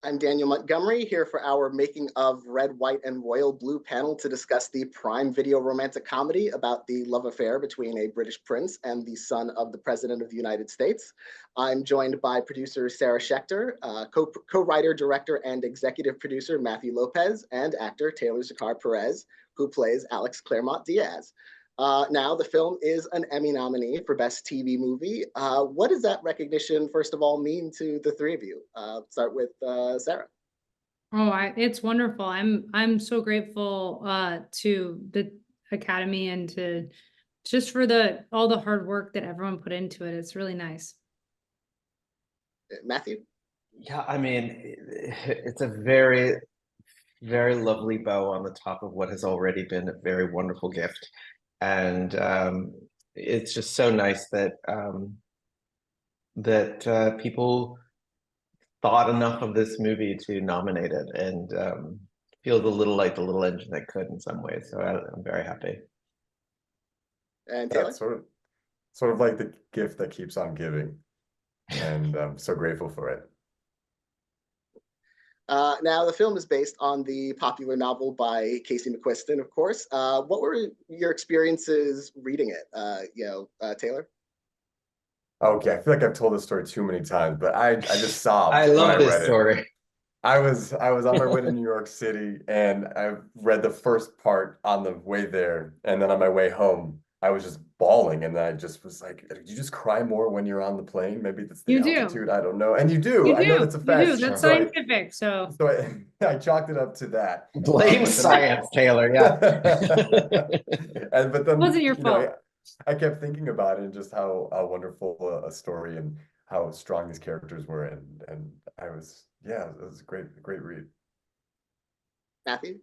I'm Daniel Montgomery, here for our Making of Red, White, and Royal Blue panel to discuss the Prime Video romantic comedy about the love affair between a British prince and the son of the President of the United States. I'm joined by producer Sarah Schechter, co-writer, director, and executive producer Matthew López, and actor Taylor Zakhar Perez, who plays Alex Claremont Diaz. Now, the film is an Emmy nominee for Best TV Movie. What does that recognition, first of all, mean to the three of you? Start with Sarah. It's wonderful. I'm so grateful to the Academy and to just for all the hard work that everyone put into it. It's really nice. Matthew? Yeah, I mean, it's a very, very lovely bow on the top of what has already been a very wonderful gift. And it's just so nice that people thought enough of this movie to nominate it, and feels a little like the little engine that could in some ways. So I'm very happy. And Taylor? Sort of like the gift that keeps on giving, and I'm so grateful for it. Now, the film is based on the popular novel by Casey McQuiston, of course. What were your experiences reading it? Taylor? Okay, I feel like I've told this story too many times, but I just sobbed. I love this story. I was on my way to New York City, and I read the first part on the way there, and then on my way home, I was just bawling, and I just was like, "You just cry more when you're on the plane? Maybe that's the altitude. I don't know." And you do. I know that's a fact. You do. That's scientific. So I chalked it up to that. Blame science, Taylor. Yeah. But then it wasn't your fault. I kept thinking about it and just how wonderful a story and how strong these characters were, and it was a great read. Matthew?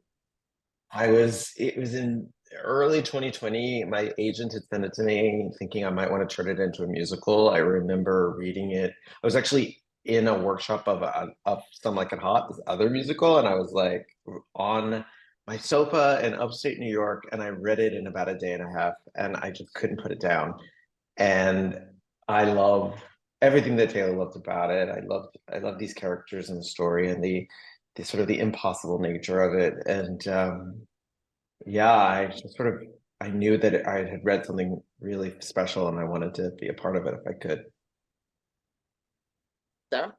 It was in early 2020. My agent had sent it to me thinking I might want to turn it into a musical. I remember reading it. I was actually in a workshop of Some Like It Hot, this other musical, and I was like on my sofa in upstate New York, and I read it in about a day and a half, and I just couldn't put it down. And I love everything that Taylor loved about it. I love these characters and the story and the sort of the impossible nature of it. And I knew that I had read something really special, and I wanted to be a part of it if I could. Sarah?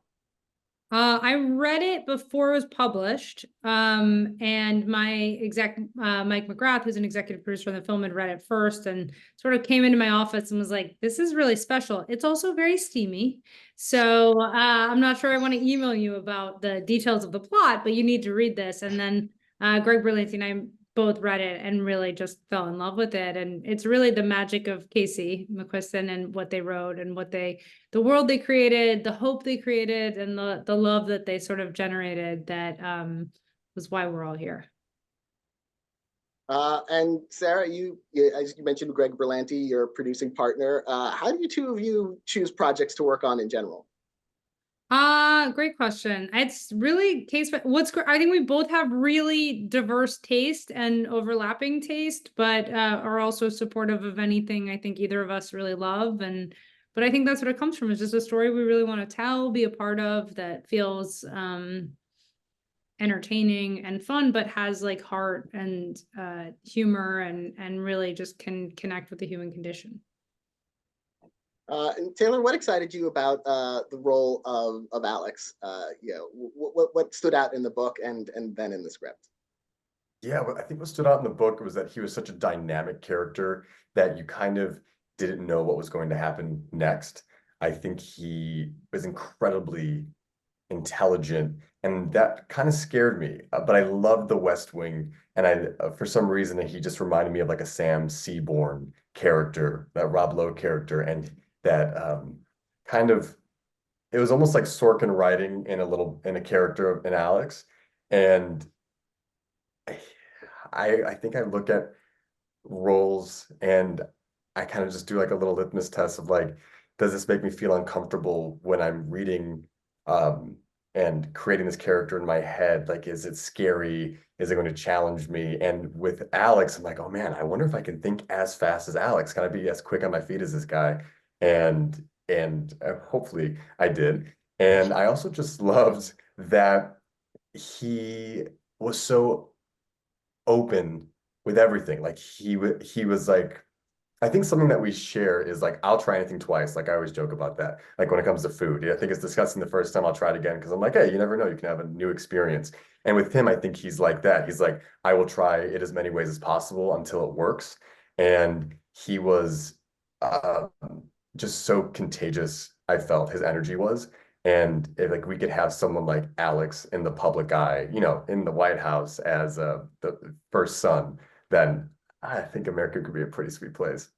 I read it before it was published, and my Mike McGrath, who's an executive producer on the film, had read it first and sort of came into my office and was like, "This is really special. It's also very steamy, so I'm not sure I want to email you about the details of the plot, but you need to read this." And then Greg Berlanti and I both read it and really just fell in love with it. And it's really the magic of Casey McQuiston and what they wrote and the world they created, the hope they created, and the love that they sort of generated that was why we're all here. And Sarah, you as you mentioned, Greg Berlanti, your producing partner. How do you two of you choose projects to work on in general? Great question. It's really case. I think we both have really diverse taste and overlapping taste, but are also supportive of anything I think either of us really love. But I think that's what it comes from, is just a story we really want to tell, be a part of, that feels entertaining and fun, but has like heart and humor and really just can connect with the human condition. And Taylor, what excited you about the role of Alex? What stood out in the book and then in the script? Yeah, I think what stood out in the book was that he was such a dynamic character that you kind of didn't know what was going to happen next. I think he was incredibly intelligent, and that kind of scared me. But I loved The West Wing, and for some reason he just reminded me of like a Sam Seaborn character, that Rob Lowe character, and that it was almost like Sorkin writing in a character in Alex. And I think I look at roles and I kind of just do like a little litmus test of like, does this make me feel uncomfortable when I'm reading and creating this character in my head? Like, is it scary? Is it going to challenge me? And with Alex, I'm like, oh man, I wonder if I can think as fast as Alex. Can I be as quick on my feet as this guy? And hopefully I did. And I also just loved that he was so open with everything. Like he was like, I think something that we share is like, I'll try anything twice. Like I always joke about that. Like when it comes to food, I think it's disgusting the first time, I'll try it again because I'm like, hey, you never know, you can have a new experience. And with him, I think he's like that. He's like, I will try it as many ways as possible until it works. And he was uh, just so contagious, I felt his energy was. And if like we could have someone like Alex in the public eye, you know, in the White House as the first son, then I think America could be a pretty sweet place.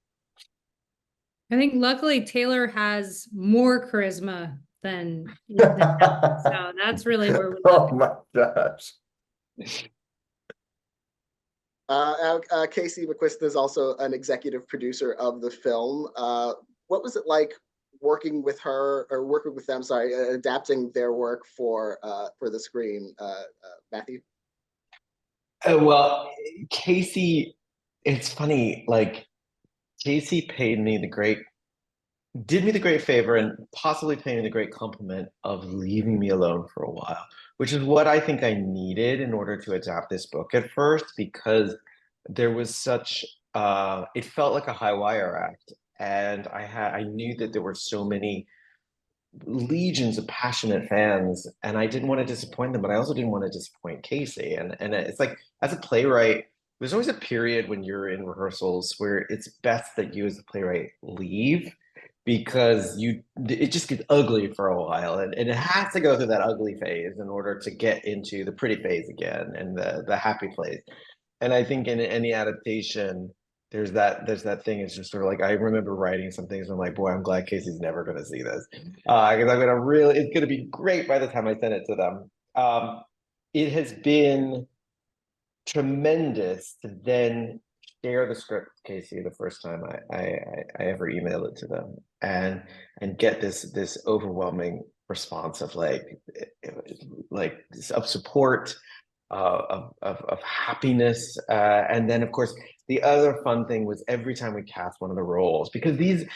I think luckily Taylor has more charisma than Alex, so that's really where we Oh my gosh. Casey McQuiston is also an executive producer of the film. What was it like working with her, or working with them, sorry, adapting their work for the screen, Matthew? Well, Casey, it's funny, like Casey did me the great favor and possibly paid me the great compliment of leaving me alone for a while, which is what I think I needed in order to adapt this book at first, because there was such it felt like a high wire act. And I knew that there were so many legions of passionate fans, and I didn't want to disappoint them, but I also didn't want to disappoint Casey. And it's like, as a playwright, there's always a period when you're in rehearsals where it's best that you as a playwright leave, because it just gets ugly for a while, and it has to go through that ugly phase in order to get into the pretty phase again and the happy place. And I think in any adaptation, there's that thing. It's just sort of like, I remember writing some things, and I'm like, boy, I'm glad Casey's never going to see this, because it's going to be great by the time I send it to them. It has been tremendous to then share the script with Casey the first time I ever emailed it to them, and get this overwhelming response of of support, of happiness, and then of course the other fun thing was every time we cast one of the roles, because we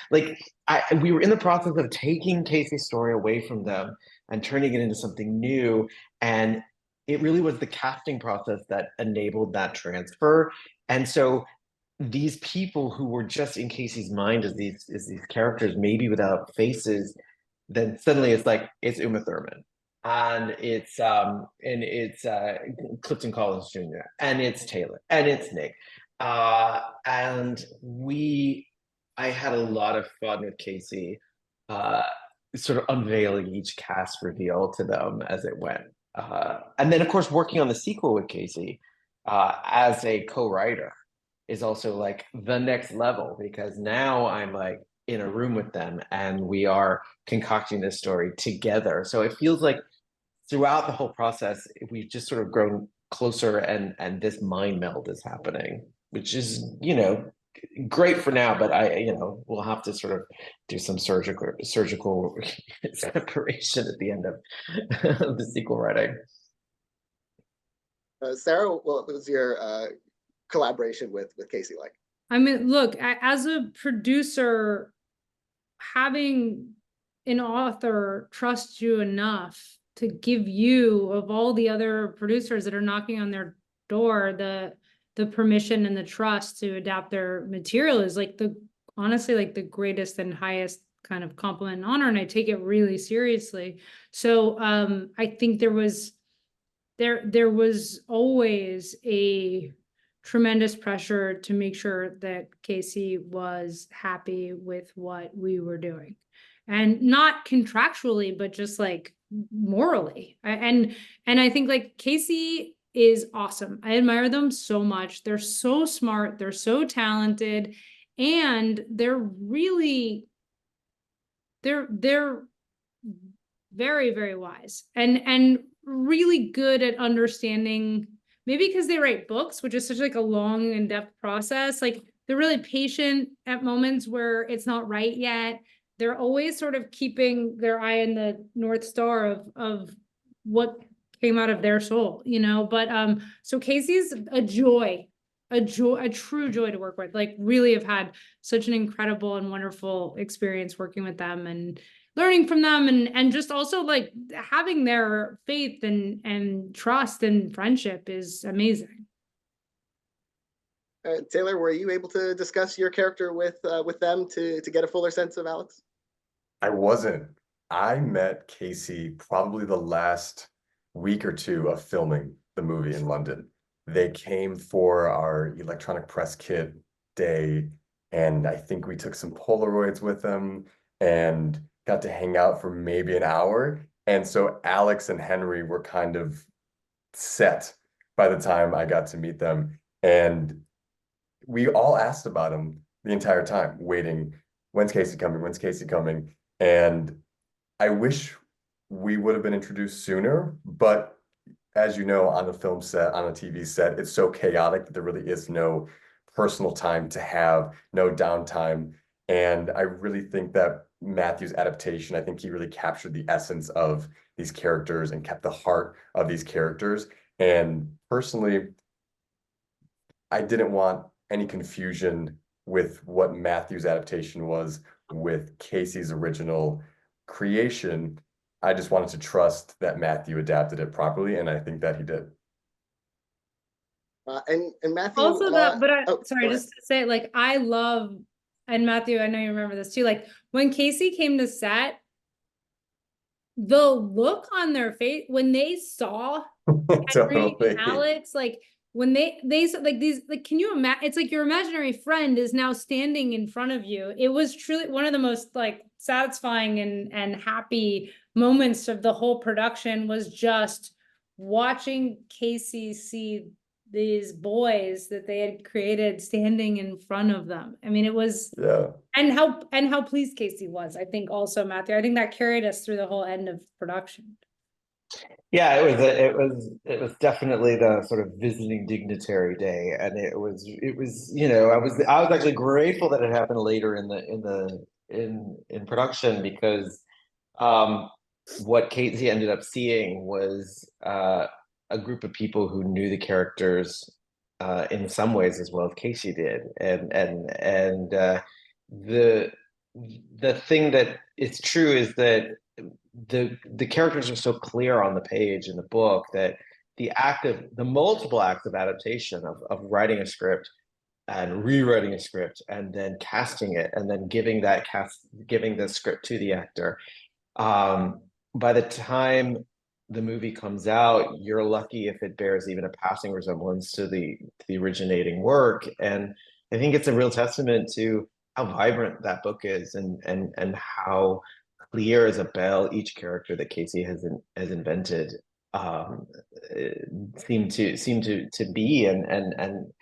were in the process of taking Casey's story away from them and turning it into something new, and it really was the casting process that enabled that transfer. And so these people who were just in Casey's mind as these characters, maybe without faces, then suddenly it's Uma Thurman, and it's Clifton Collins Jr., and it's Taylor, and it's Nick, and I had a lot of fun with Casey, sort of unveiling each cast reveal to them as it went, and then of course working on the sequel with Casey as a co-writer is also like the next level, because now I'm like in a room with them and we are concocting this story together. So it feels like throughout the whole process, we've just sort of grown closer, and this mind meld is happening, which is, great for now, but we'll have to sort of do some surgical separation at the end of the sequel writing. Sarah, what was your collaboration with Casey like? I mean, look, as a producer, having an author trust you enough to give you, of all the other producers that are knocking on their door, the permission and the trust to adapt their material is honestly the greatest and highest kind of compliment and honor, and I take it really seriously. So I think there was always a tremendous pressure to make sure that Casey was happy with what we were doing, and not contractually, but just morally. And I think Casey is awesome. I admire them so much. They're so smart, they're so talented, and they're very, very wise and really good at understanding. Maybe because they write books, which is such a long and depth process. They're really patient at moments where it's not right yet. They're always sort of keeping their eye on the North Star of what came out of their soul, But so Casey's a true joy to work with. Really have had such an incredible and wonderful experience working with them, learning from them and just also like having their faith and trust and friendship is amazing. Taylor, were you able to discuss your character with them to get a fuller sense of Alex? I wasn't. I met Casey probably the last week or two of filming the movie in London. They came for our electronic press kit day, and I think we took some Polaroids with them and got to hang out for maybe an hour. And so Alex and Henry were kind of set by the time I got to meet them. And we all asked about him the entire time, waiting, when's Casey coming? When's Casey coming? And I wish we would have been introduced sooner, but as you know, on a film set, on a TV set, it's so chaotic that there really is no personal time to have, no downtime. And I really think that Matthew's adaptation, I think he really captured the essence of these characters and kept the heart of these characters. And personally, I didn't want any confusion with what Matthew's adaptation was with Casey's original creation. I just wanted to trust that Matthew adapted it properly, and I think that he did. And Matthew, Also sorry, go just to say, like, I love, and Matthew, I know you remember this too, like when Casey came to set, the look on their face when they saw Henry and Alex, like when they like these, like, can you imagine? It's like your imaginary friend is now standing in front of you. It was truly one of the most like satisfying and happy moments of the whole production, was just watching Casey see these boys that they had created standing in front of them. I mean, it was, Yeah. and how pleased Casey was, I think also, Matthew, I think that carried us through the whole end of production. Yeah, it was definitely the sort of visiting dignitary day, and it was you know, I was actually grateful that it happened later in production, because what Casey ended up seeing was a group of people who knew the characters in some ways as well as Casey did, and the thing that is true is that the characters are so clear on the page in the book that the multiple acts of adaptation of writing a script and rewriting a script and then casting it and then giving the script to the actor, by the time the movie comes out, you're lucky if it bears even a passing resemblance to the originating work. And I think it's a real testament to how vibrant that book is, and how clear as a bell each character that Casey has invented seem to be, and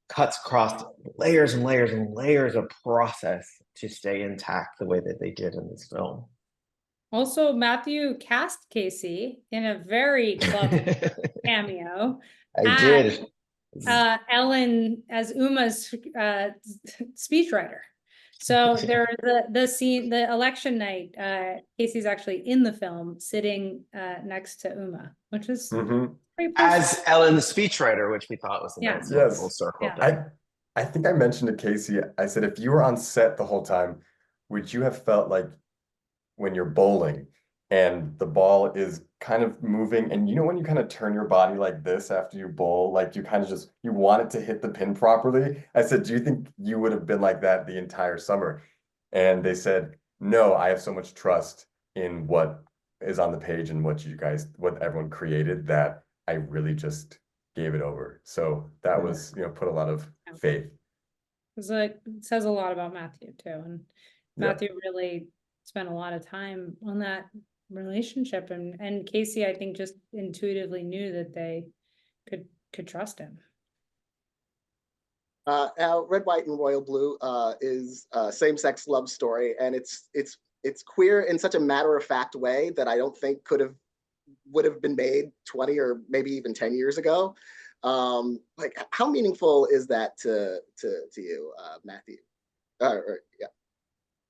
cuts across layers and layers and layers of process to stay intact the way that they did in this film. Also, Matthew cast Casey in a very club cameo. I did. Ellen as Uma's speechwriter. So there, the scene, the election night, Casey's actually in the film, sitting next to Uma, which is pretty as Ellen the speechwriter, which we thought was a nice full circle. Yeah. I think I mentioned to Casey, I said, if you were on set the whole time, would you have felt like when you're bowling and the ball is kind of moving, and you know when you kind of turn your body like this after you bowl, like you kind of just, you want it to hit the pin properly? I said, do you think you would have been like that the entire summer? And they said, no, I have so much trust in what is on the page and what everyone created, that I really just gave it over. So that was, you know, put a lot of faith. It's like, it says a lot about Matthew too. And Matthew really spent a lot of time on that relationship, and Casey, I think, just intuitively knew that they could trust him. Now, Red, White, and Royal Blue is a same-sex love story, and it's queer in such a matter-of-fact way that I don't think would have been made 20 or maybe even 10 years ago. Like, how meaningful is that to you, Matthew? Yeah.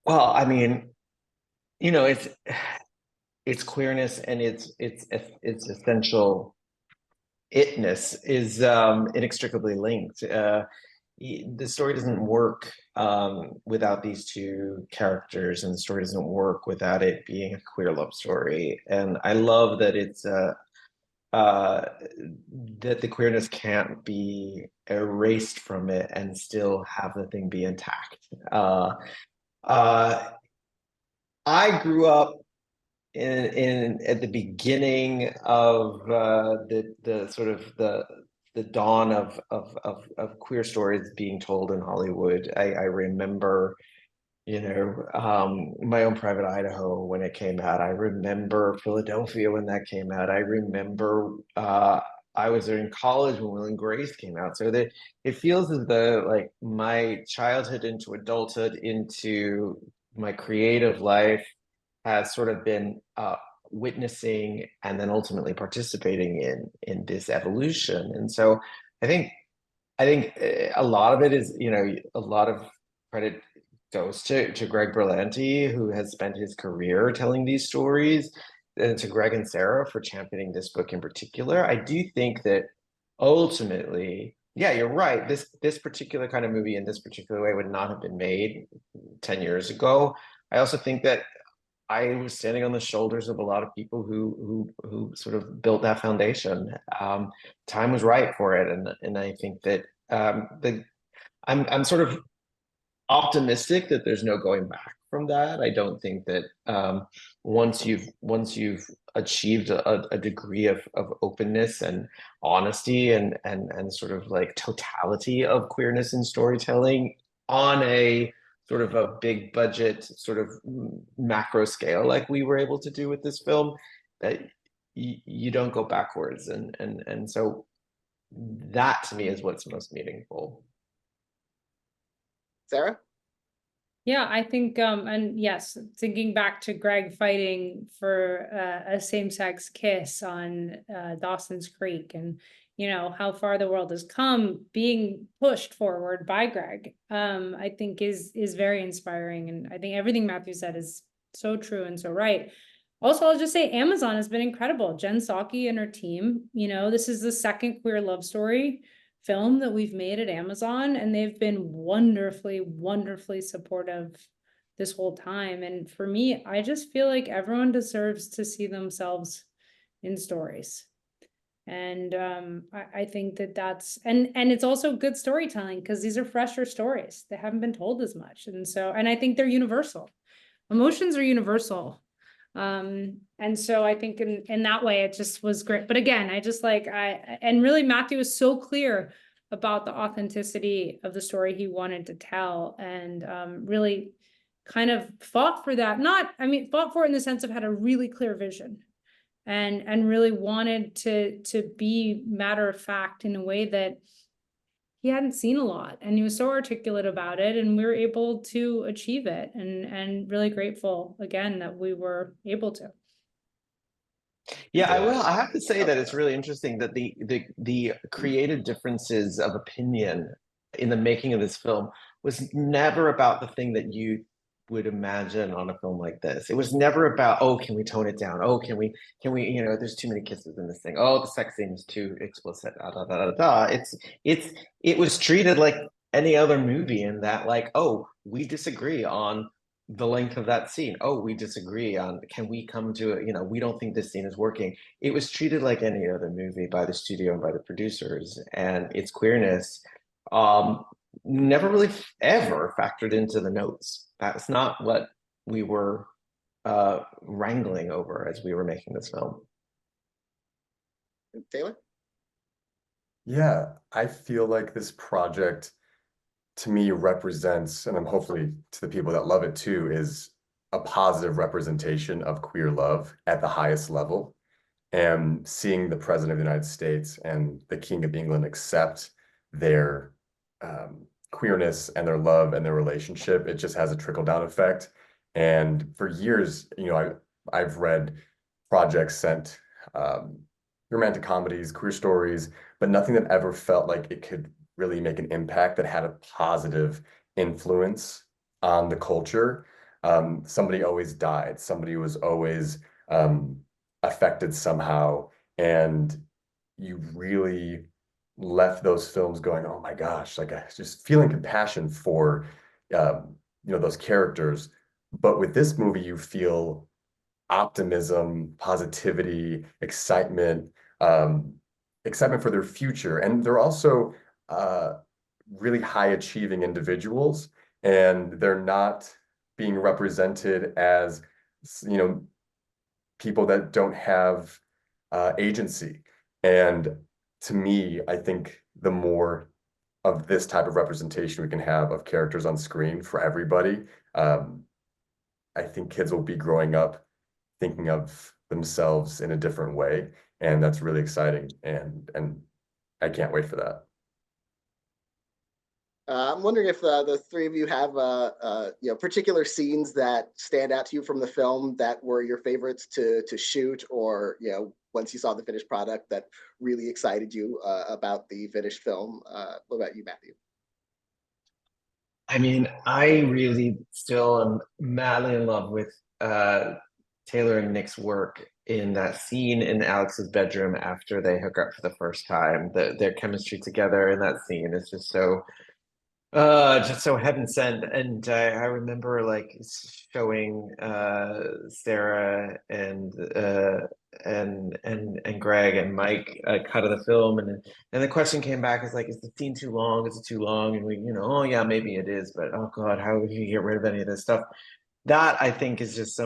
Well, I mean, you know, its queerness and its essential itness is inextricably linked. the story doesn't work without these two characters, and the story doesn't work without it being a queer love story. And I love that it's that the queerness can't be erased from it and still have the thing be intact. I grew up in at the beginning of the sort of the dawn of queer stories being told in Hollywood. I remember, My Own Private Idaho when it came out. I remember Philadelphia when that came out. I remember I was in college when Will and Grace came out. So that it feels as though like my childhood into adulthood into my creative life has sort of been witnessing and then ultimately participating in this evolution. And so I think a lot of it is, a lot of credit goes to Greg Berlanti, who has spent his career telling these stories, and to Greg and Sarah for championing this book in particular. I do think that ultimately, yeah, you're right. This particular kind of movie in this particular way would not have been made 10 years ago. I also think that I was standing on the shoulders of a lot of people who sort of built that foundation. Time was right for it, and I think that I'm sort of optimistic that there's no going back from that. I don't think that once you've achieved a degree of openness and honesty and sort of like totality of queerness in storytelling on a sort of a big budget sort of macro scale like we were able to do with this film, that you don't go backwards, and so that to me is what's most meaningful. Sarah? Yeah, I think, and yes, thinking back to Greg fighting for a same-sex kiss on Dawson's Creek, and how far the world has come, being pushed forward by Greg, I think is very inspiring. And I think everything Matthew said is so true and so right. Also, I'll just say Amazon has been incredible. Jen Psaki and her team, this is the second queer love story film that we've made at Amazon, and they've been wonderfully, wonderfully supportive this whole time. And for me, I just feel like everyone deserves to see themselves in stories. And I think that's and it's also good storytelling, because these are fresher stories. They haven't been told as much. And I think they're universal. Emotions are universal. And so I think in that way, it just was great. But again, and really Matthew was so clear about the authenticity of the story he wanted to tell, and really kind of fought for that. Fought for it in the sense of had a really clear vision, and really wanted to be matter of fact in a way that he hadn't seen a lot, and he was so articulate about it, and we were able to achieve it, and really grateful again that we were able to. Yeah, I have to say that it's really interesting that the creative differences of opinion in the making of this film was never about the thing that you would imagine on a film like this. It was never about, oh, can we tone it down? Oh, can we, there's too many kisses in this thing. Oh, the sex scene is too explicit. It was treated like any other movie in that, like, oh, we disagree on the length of that scene. Oh, we disagree on, can we come to it? We don't think this scene is working. It was treated like any other movie by the studio and by the producers, and its queerness never really ever factored into the notes. That's not what we were wrangling over as we were making this film. Taylor? Yeah, I feel like this project to me represents, and I'm hopefully to the people that love it too, is a positive representation of queer love at the highest level. And seeing the President of the United States and the King of England accept their queerness and their love and their relationship, it just has a trickle-down effect. And for years, I've read projects sent romantic comedies, queer stories, but nothing that ever felt like it could really make an impact that had a positive influence on the culture. Somebody always died. Somebody was always affected somehow. And you really left those films going, oh my gosh, like I just feeling compassion for those characters. But with this movie, you feel optimism, positivity, excitement, excitement for their future. And they're also really high achieving individuals, and they're not being represented as, people that don't have agency. And to me, I think the more of this type of representation we can have of characters on screen for everybody, I think kids will be growing up thinking of themselves in a different way, and that's really exciting. And I can't wait for that. I'm wondering if the three of you have particular scenes that stand out to you from the film that were your favorites to shoot, or once you saw the finished product that really excited you about the finished film. What about you, Matthew? I mean, I really still am madly in love with Taylor and Nick's work in that scene in Alex's bedroom after they hook up for the first time. Their chemistry together in that scene is just so heaven sent. And I remember like showing Sarah and Greg and Mike a cut of the film, and the question came back, is like, is the scene too long? Is it too long? And we, oh yeah, maybe it is, but oh God, how would you get rid of any of this stuff? That I think is just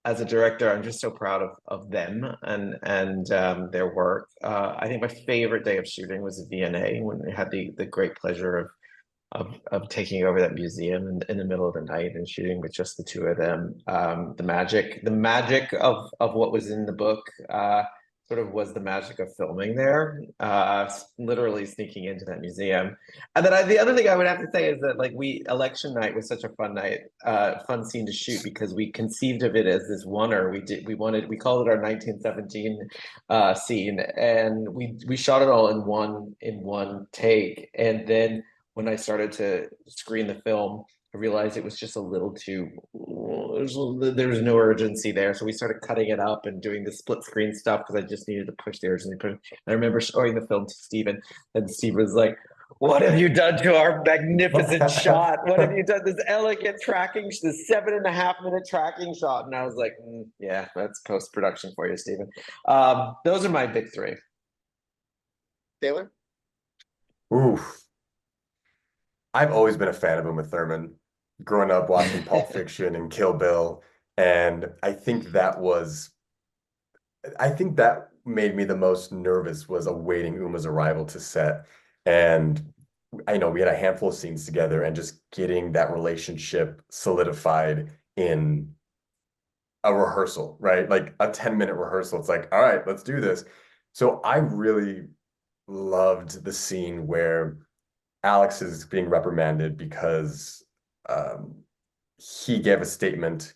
as a director, I'm just so proud of them and their work. I think my favorite day of shooting was the VNA, when we had the great pleasure of taking over that museum in the middle of the night and shooting with just the two of them. The magic of what was in the book sort of was the magic of filming there, literally sneaking into that museum. And then the other thing I would have to say is that like election night was such a fun night, fun scene to shoot, because we conceived of it as this oneer. We called it our 1917 scene, and we shot it all in one take. And then when I started to screen the film, I realized it was just a little too, there was no urgency there. So we started cutting it up and doing the split screen stuff because I just needed to push the urgency. And I remember showing the film to Steven, and Steve was like, what have you done to our magnificent shot? What have you done? This elegant tracking, this 7.5-minute tracking shot. And I was like, yeah, that's post-production for you, Steven. Those are my big three. Taylor? Oof. I've always been a fan of Uma Thurman, growing up watching Pulp Fiction and Kill Bill. And I think that made me the most nervous, was awaiting Uma's arrival to set. And I know we had a handful of scenes together, and just getting that relationship solidified in a rehearsal, right? Like a 10-minute rehearsal. It's like, all right, let's do this. So I really loved the scene where Alex is being reprimanded because he gave a statement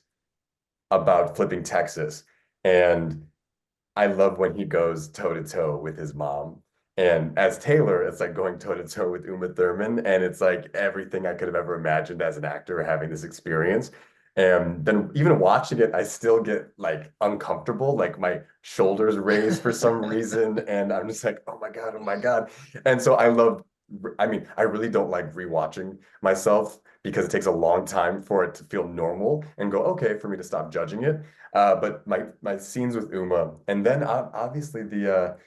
about flipping Texas. And I love when he goes toe to toe with his mom. And as Taylor, it's like going toe to toe with Uma Thurman. And it's like everything I could have ever imagined as an actor having this experience. And then even watching it, I still get like uncomfortable, like my shoulders raised for some reason. And I'm just like, oh my God, oh my God. And so I really don't like rewatching myself, because it takes a long time for it to feel normal and go, okay, for me to stop judging it. But my scenes with Uma, and then obviously the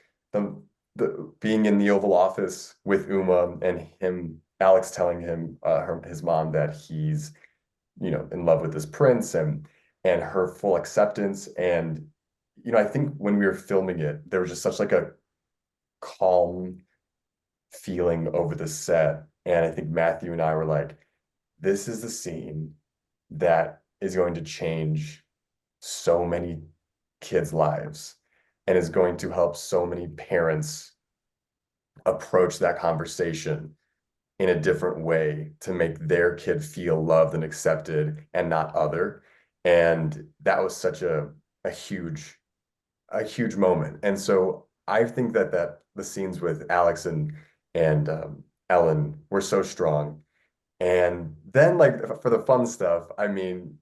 being in the Oval Office with Uma, and Alex telling his mom that he's, in love with this prince, and her full acceptance. And, I think when we were filming it, there was just such like a calm feeling over the set. And I think Matthew and I were like, this is the scene that is going to change so many kids' lives, and is going to help so many parents approach that conversation in a different way to make their kid feel loved and accepted and not other. And that was such a huge moment. And so I think that the scenes with Alex and Ellen were so strong. And then, like, for the fun stuff, I mean,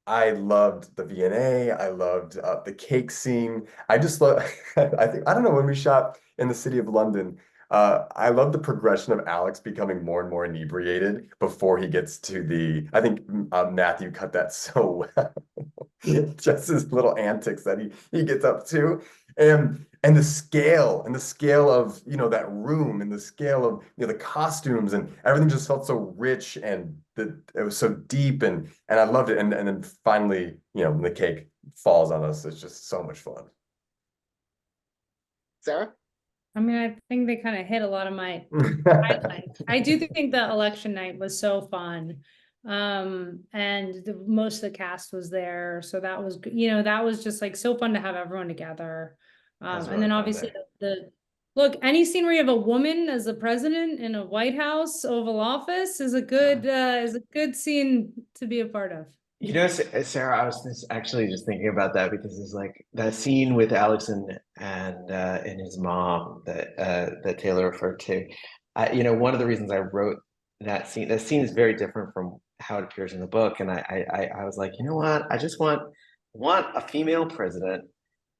I loved the VNA. I loved the cake scene. I just love, I don't know, when we shot in the city of London, I love the progression of Alex becoming more and more inebriated before he gets to the. I think Matthew cut that so well. Just his little antics that he gets up to, and the scale of that room, and the scale of the costumes, and everything just felt so rich, and it was so deep, and I loved it. And then finally, when the cake falls on us, it's just so much fun. Sarah? I mean, I think they kind of hit a lot of my highlights. I do think the election night was so fun. And most of the cast was there. So that was, that was just like so fun to have everyone together. And then obviously look, any scene where you have a woman as a president in a White House Oval Office is a good scene to be a part of. Sarah, I was actually just thinking about that because it's like that scene with Alex and his mom that Taylor referred to. One of the reasons I wrote that scene is very different from how it appears in the book, and I was like, you know what? I just want a female president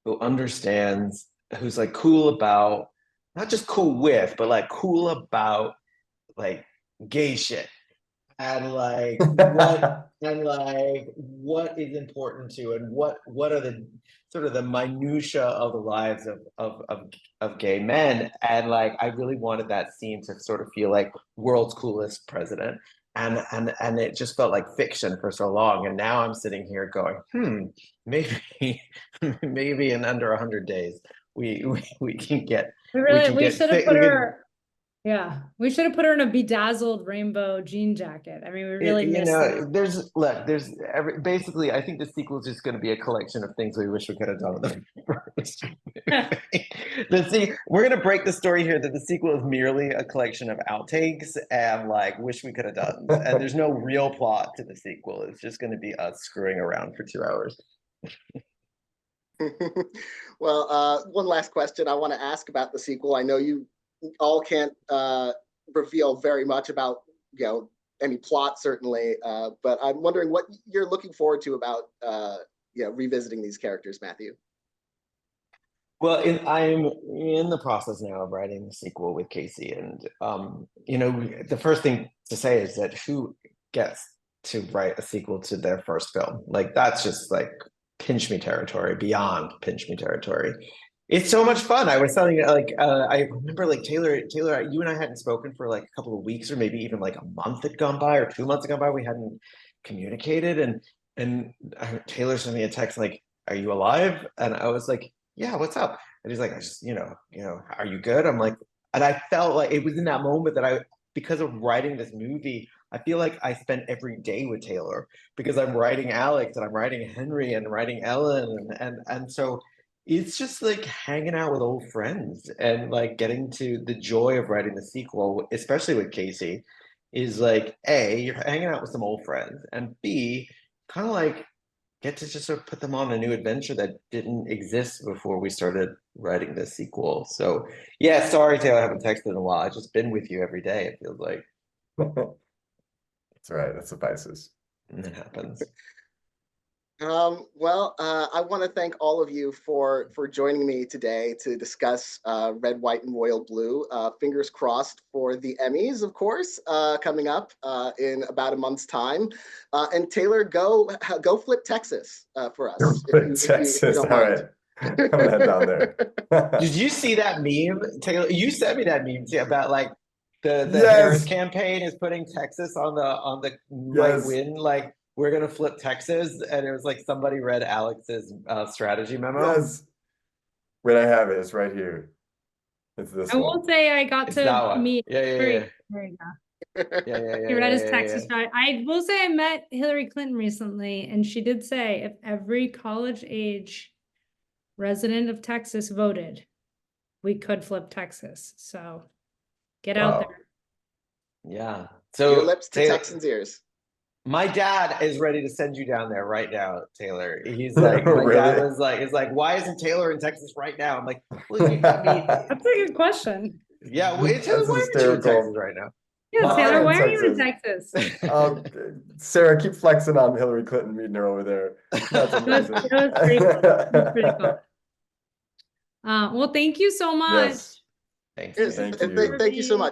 who understands, who's like cool about, not just cool with, but like cool about like gay shit. And like what is important to, and what are the sort of the minutia of the lives of gay men. And like I really wanted that scene to sort of feel like world's coolest president. And it just felt like fiction for so long. And now I'm sitting here going, maybe in under 100 days we can get we should have put her. Yeah, we should have put her in a bedazzled rainbow jean jacket. I mean, we really missed that. Basically, I think the sequel is just going to be a collection of things we wish we could have done with the first movie. We're going to break the story here that the sequel is merely a collection of outtakes and like wish we could have done. And there's no real plot to the sequel. It's just going to be us screwing around for 2 hours. Well, one last question I want to ask about the sequel. I know you all can't reveal very much about any plot, certainly, but I'm wondering what you're looking forward to about revisiting these characters, Matthew. Well, I'm in the process now of writing the sequel with Casey, and the first thing to say is that who gets to write a sequel to their first film? Like that's just like pinch me territory, beyond pinch me territory. It's so much fun. I was telling you, I remember like Taylor, you and I hadn't spoken for like a couple of weeks, or maybe even like a month had gone by, or 2 months had gone by. We hadn't communicated, and Taylor sent me a text like, "Are you alive?" And I was like, "Yeah, what's up?" And he's like, "I just, are you good?" I'm like, and I felt like it was in that moment that because of writing this movie, I feel like I spent every day with Taylor because I'm writing Alex and I'm writing Henry and writing Ellen, and so. It's just like hanging out with old friends, and like getting to the joy of writing the sequel, especially with Casey, is like A, you're hanging out with some old friends, and B, kind of like get to just sort of put them on a new adventure that didn't exist before we started writing this sequel. So yeah, sorry Taylor, I haven't texted in a while. I've just been with you every day, it feels like. That's right, that suffices. And it happens. I want to thank all of you for joining me today to discuss Red, White, and Royal Blue. Fingers crossed for the Emmys, of course, coming up in about a month's time. And Taylor, go flip Texas for us. Texas, all right. I'm gonna head down there. Did you see that meme, Taylor? You sent me that meme about like the yes. Harris campaign is putting Texas on the yes. might win, like. We're gonna flip Texas, and it was like somebody read Alex's strategy memo. Yes. Wait, I have it. It's right here. It's this one. I will say I got to meet. Yeah. There you go. Yeah. He read his Texas strategy. I will say I met Hillary Clinton recently, and she did say if every college age resident of Texas voted, we could flip Texas. So get out there. Yeah. So your lips to Texans' ears. My dad is ready to send you down there right now, Taylor. He's like, my really? dad was like, "Is like, why isn't Taylor in Texas right now?" I'm like, well, that's a good question. Yeah, Taylor, why aren't you in Texas right now? Yeah, Taylor, why are you in Texas? Sarah, keep flexing on Hillary Clinton meeting her over there. That's amazing. It was pretty cool. Well, thank you so much. Yes. Thanks. Yes, Thank thank you. you so much.